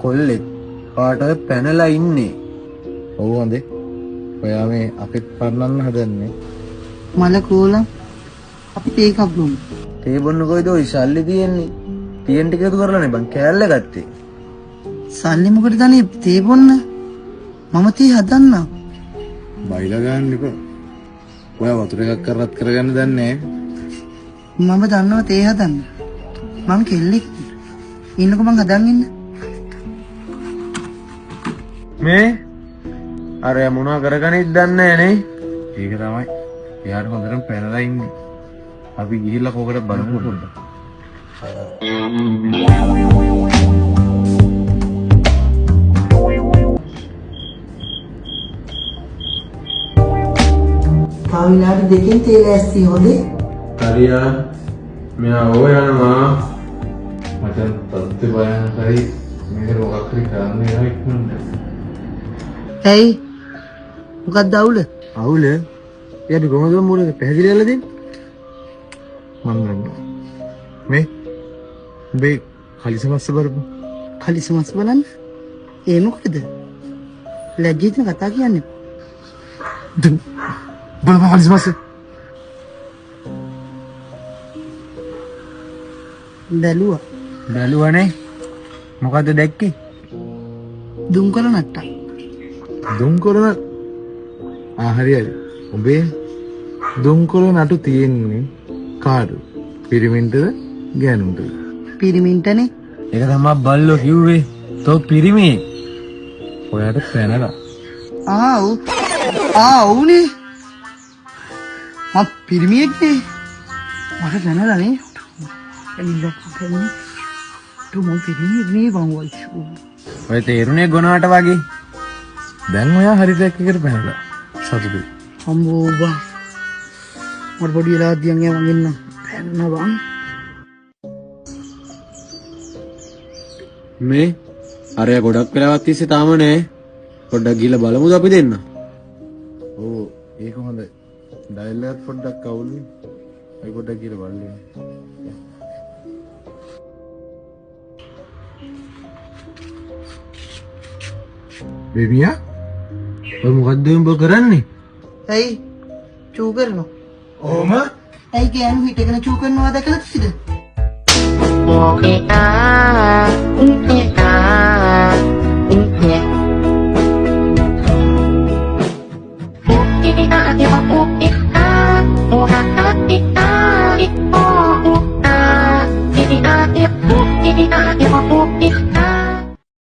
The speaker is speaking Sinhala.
කොල්ලෙක් කාටද පැනලා ඉන්නේ. ඔව් හොඳේ. ඔයා මේ අපිත් පන්නන්න හදන්නේ. මල කෝලම් අපි තේ එකක් බොමු. තේ බොන්න කොයිද ඔය සල්ලි තියෙන්නේ? තියෙන ටික එකතු කරලානේ බං කෑල්ල ගත්තේ. සල්ලි මොකටද අනේ තේ බොන්න? මම තේ හදන්නම්. බයිලා ගන්නකො. ඔයා වතුර එකක් කරත් කරගන්න දන්නේ මම දන්නවා තේ හදන්න. මං කෙල්ලෙක්. ඉන්නකෝ මං හදන් ඉන්න. මේ අර මොනවා කරගනිත් දන්නේ නේ. ඒක තමයි. එයාට හොඳටම පැනලා ඉන්නේ. අපි ගිහිල්ලා කොකට බලමු පොඩ්ඩක්. කාවිලාට දෙකෙන් තේ ලෑස්ති හොඳේ. හරියා. මෙයා ඕව යනවා. මචං තත්ත්ව බයංකරයි. මේක මොකක් හරි කරන්න වෙනවා ඉක්මනට. ඇයි? මොකක්ද අවුල? අවුල? එයාට කොහොමද මොනවද පැහැදිලි කරලා දෙන්නේ? මම දන්නවා. මේ බේ කලිසමස්ස බරපො. කලිසමස් බලන්න. ඒ මොකද? ලැජ්ජිත කතා කියන්නේ. බලපන් කලිසමස්ස. බැලුවා. බැලුවනේ. මොකද්ද දැක්කේ? දුම්කල නට්ටා. දුම්කොළ හරි. ඔබේ දුම්කොළ නටු තියෙන්නේ කාඩු. පිරිමින්ටද ගෑනුන්ටද? පිරිමින්ටනේ. ඒක තමයි බල්ලෝ කිව්වේ. තෝ පිරිමි. ඔයාට පැනලා. ඔව්නේ. මම පිරිමියෙක් නේ. මට දැනලා නේ. එනිදක්කන්නේ. මම පිරිමියෙක් නේ බං. ඔය තේරුනේ ගොනාට වගේ. දැන් ඔයා හරි ට්‍රැක් එකට පැනලා. සතුටුයි. අම්බෝ බං. මට පොඩි වෙලාවක් දියන් යා මං එන්න. පැන්න බං. මේ අරයා ගොඩක් වෙලාවක් තිස්සේ තාම නෑ. පොඩ්ඩක් ගිහලා බලමුද අපි දෙන්න? ඔව් ඒක හොඳයි. ඩයල් එකත් පොඩ්ඩක් අවුලුයි. අපි පොඩ්ඩක් ගිහලා බලන්න. බේබියා ඔය මොකද්ද උඹ කරන්නේ? ඇයි? චූ කරනවා. ඕම ඇයි ගෑනු හිටගෙන චූ කරනවා දැකලා කිසිද? Walking out,